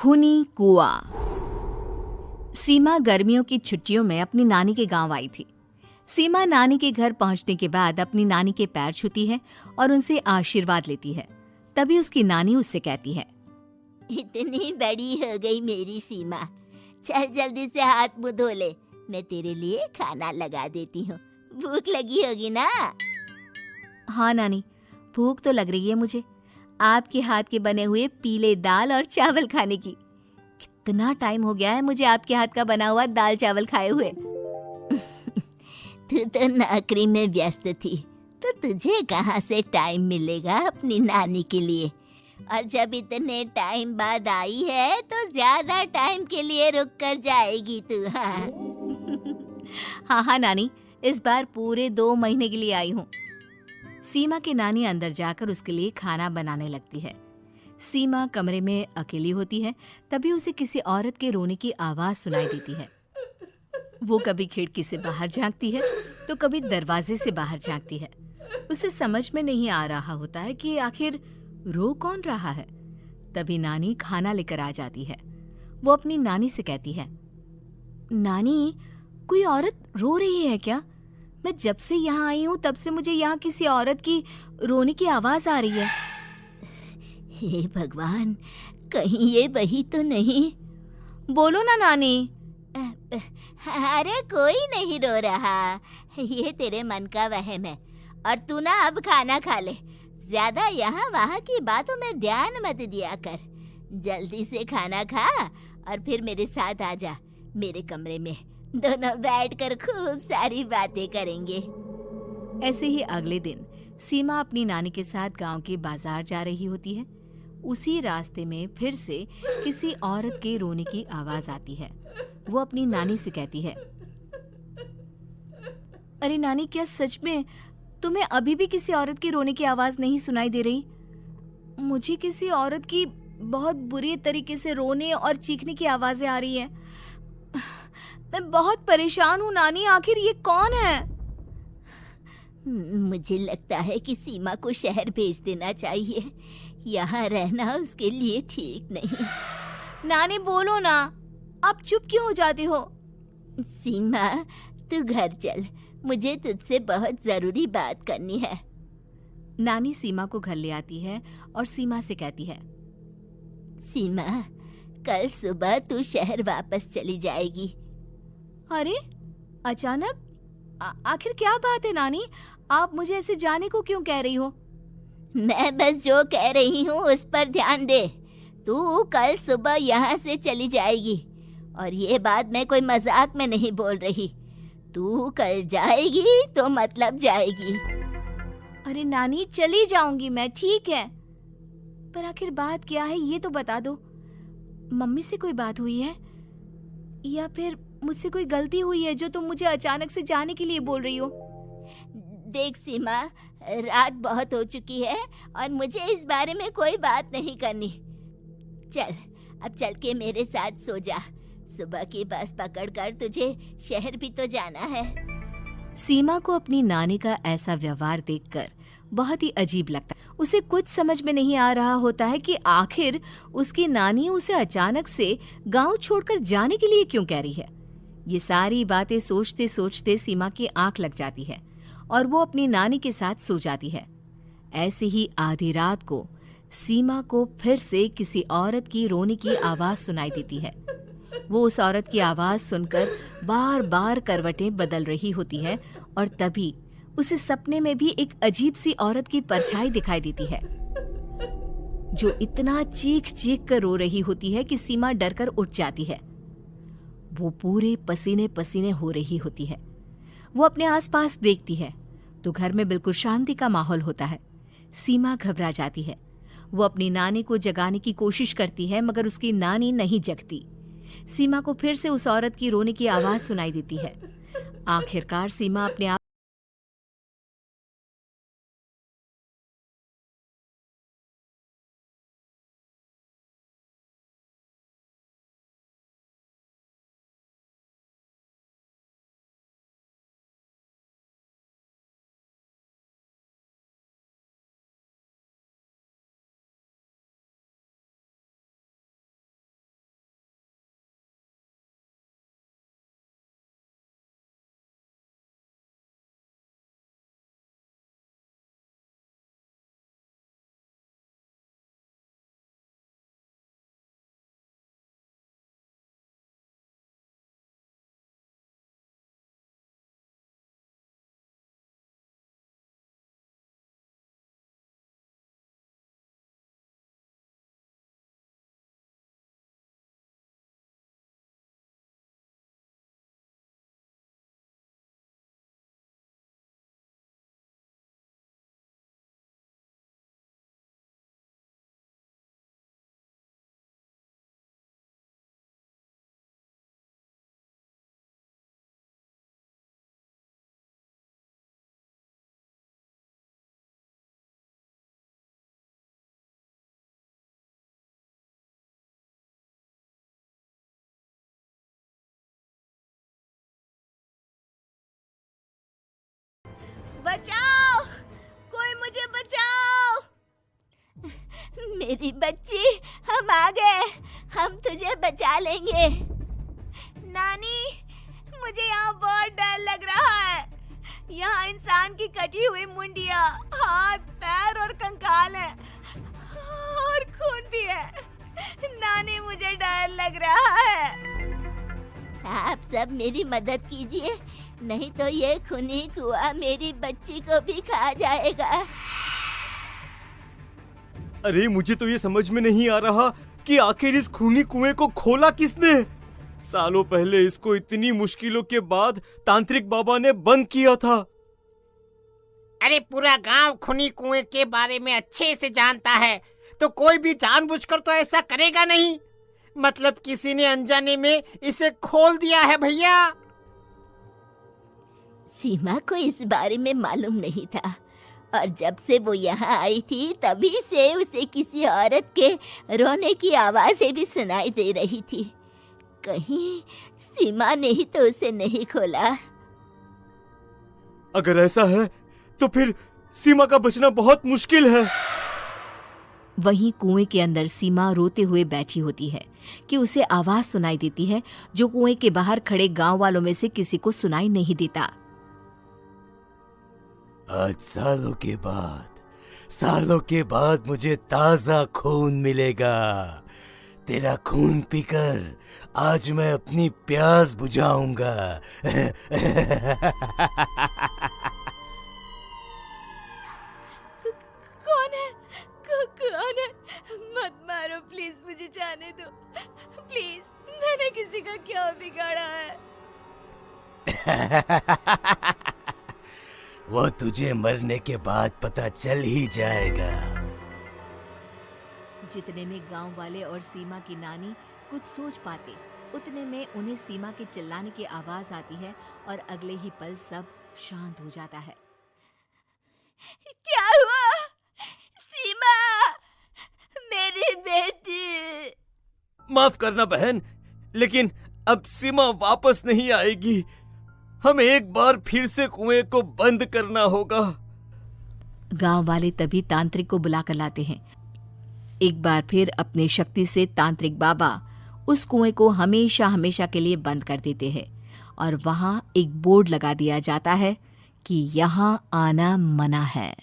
खूनी कुआं। सीमा गर्मियों की छुट्टियों में अपनी नानी के गांव आई थी। सीमा नानी के घर पहुंचने के बाद अपनी नानी के पैर छूती है और उनसे आशीर्वाद लेती है। तभी उसकी नानी उससे कहती है, इतनी बड़ी हो गई मेरी सीमा, चल जल्दी से हाथ मुंह धो ले, मैं तेरे लिए खाना लगा देती हूँ। भूख लगी होगी ना? हाँ नानी, भूख तो लग रही है मुझे, आपके हाथ के बने हुए पीले दाल और चावल खाने की। कितना टाइम हो गया है मुझे आपके हाथ का बना हुआ दाल चावल खाए हुए। तू तो नौकरी में व्यस्त थी, तो तुझे कहाँ से टाइम मिलेगा अपनी नानी के लिए? और जब इतने टाइम बाद आई है तो ज्यादा टाइम के लिए रुक कर जाएगी तू। हाँ हाँ नानी, इस बार पूरे 2 महीने के लिए आई हूँ। सीमा की नानी अंदर जाकर उसके लिए खाना बनाने लगती है। सीमा कमरे में अकेली होती है, तभी उसे किसी औरत के रोने की आवाज सुनाई देती है। वो कभी खिड़की से बाहर झांकती है तो कभी दरवाजे से बाहर झांकती है। उसे समझ में नहीं आ रहा होता है कि आखिर रो कौन रहा है। तभी नानी खाना लेकर आ जाती है। वो अपनी नानी से कहती है, नानी, कोई औरत रो रही है क्या? मैं जब से यहाँ आई हूँ तब से मुझे यहाँ किसी औरत की रोने की आवाज आ रही है। हे भगवान, कहीं ये वही तो नहीं? बोलो ना नानी। अरे कोई नहीं रो रहा, ये तेरे मन का वहम है। और तू ना अब खाना खा ले, ज्यादा यहाँ वहाँ की बातों में ध्यान मत दिया कर। जल्दी से खाना खा और फिर मेरे साथ आ जा मेरे कमरे में, दोनों बैठकर खूब सारी बातें करेंगे। ऐसे ही अगले दिन सीमा अपनी नानी के साथ गांव के बाजार जा रही होती है। उसी रास्ते में फिर से किसी औरत के रोने की आवाज आती है। वो अपनी नानी से कहती है, अरे नानी, क्या सच में तुम्हें अभी भी किसी औरत की रोने की आवाज नहीं सुनाई दे रही? मुझे किसी औरत की बहुत बुरी तरीके से रोने और चीखने की आवाजें आ रही हैं। मैं बहुत परेशान हूँ नानी, आखिर ये कौन है? मुझे लगता है कि सीमा को शहर भेज देना चाहिए, यहाँ रहना उसके लिए ठीक नहीं। नानी बोलो ना, आप चुप क्यों हो जाते हो? सीमा, तू घर चल, मुझे तुझसे बहुत जरूरी बात करनी है। नानी सीमा को घर ले आती है और सीमा से कहती है, सीमा, कल सुबह तू शहर वापस चली जाएगी। अरे अचानक? आखिर क्या बात है नानी, आप मुझे ऐसे जाने को क्यों कह रही हो? मैं बस जो कह रही हूँ उस पर ध्यान दे। तू कल सुबह यहाँ से चली जाएगी, और ये बात मैं कोई मजाक में नहीं बोल रही। तू कल जाएगी तो मतलब जाएगी। अरे नानी, चली जाऊंगी मैं, ठीक है, पर आखिर बात क्या है ये तो बता दो। मम्मी से कोई बात हुई है या फिर मुझसे कोई गलती हुई है जो तुम मुझे अचानक से जाने के लिए बोल रही हो? देख सीमा, रात बहुत हो चुकी है और मुझे इस बारे में कोई बात नहीं करनी। चल, अब चल के मेरे साथ सो जा। सुबह की बस पकड़कर तुझे शहर भी तो जाना है। सीमा को अपनी नानी का ऐसा व्यवहार देखकर बहुत ही अजीब लगता है। उसे कुछ समझ में नहीं आ रहा होता है कि आखिर उसकी नानी उसे अचानक से गांव छोड़कर जाने के लिए क्यों कह रही है। ये सारी बातें सोचते सोचते सीमा की आंख लग जाती है और वो अपनी नानी के साथ सो जाती है। ऐसे ही आधी रात को सीमा को फिर से किसी औरत की रोने की आवाज सुनाई देती है। वो उस औरत की आवाज सुनकर बार बार करवटें बदल रही होती है और तभी उसे सपने में भी एक अजीब सी औरत की परछाई दिखाई देती है, जो इतना चीख चीख कर रो रही होती है कि सीमा डरकर उठ जाती है। वो पूरे पसीने पसीने हो रही होती है। वो अपने आसपास देखती है तो घर में बिल्कुल शांति का माहौल होता है। सीमा घबरा जाती है। वो अपनी नानी को जगाने की कोशिश करती है, मगर उसकी नानी नहीं जगती। सीमा को फिर से उस औरत की रोने की आवाज सुनाई देती है। आखिरकार सीमा अपने आप बचाओ, कोई मुझे बचाओ। मेरी बच्ची, हम आ गए, हम तुझे बचा लेंगे। नानी, मुझे यहाँ बहुत डर लग रहा है। यहाँ इंसान की कटी हुई मुंडिया, हाथ, पैर और कंकाल है और खून भी है। नानी, मुझे डर लग रहा है। आप सब मेरी मदद कीजिए, नहीं तो ये खूनी कुआं मेरी बच्ची को भी खा जाएगा। अरे मुझे तो ये समझ में नहीं आ रहा कि आखिर इस खूनी कुएं को खोला किसने। सालों पहले इसको इतनी मुश्किलों के बाद तांत्रिक बाबा ने बंद किया था। अरे पूरा गांव खूनी कुएं के बारे में अच्छे से जानता है, तो कोई भी जानबूझकर तो ऐसा करेगा नहीं। मतलब किसी ने अनजाने में इसे खोल दिया है भैया। सीमा को इस बारे में मालूम नहीं था, और जब से वो यहाँ आई थी तभी से उसे किसी औरत के रोने की आवाज़ें भी सुनाई दे रही थी। कहीं सीमा ने ही तो उसे नहीं खोला। अगर ऐसा है तो फिर सीमा का बचना बहुत मुश्किल है। वहीं कुएं के अंदर सीमा रोते हुए बैठी होती है कि उसे आवाज सुनाई देती है जो कुएं के बाहर खड़े गांव वालों में से किसी को सुनाई नहीं देता। आज सालों के बाद मुझे ताजा खून मिलेगा। तेरा खून पीकर आज मैं अपनी प्यास बुझाऊंगा। कौन है? मत मारो प्लीज, मुझे जाने दो प्लीज। मैंने किसी का क्या बिगाड़ा है? वो तुझे मरने के बाद पता चल ही जाएगा। जितने में गांव वाले और सीमा की नानी कुछ सोच पाते, उतने में उन्हें सीमा के चिल्लाने की आवाज आती है और अगले ही पल सब शांत हो जाता है। क्या हुआ? सीमा, मेरी बेटी। माफ करना बहन, लेकिन अब सीमा वापस नहीं आएगी। हमें एक बार फिर से कुएं को बंद करना होगा। गांव वाले तभी तांत्रिक को बुला कर लाते हैं। एक बार फिर अपनी शक्ति से तांत्रिक बाबा उस कुएं को हमेशा हमेशा के लिए बंद कर देते हैं और वहां एक बोर्ड लगा दिया जाता है कि यहाँ आना मना है।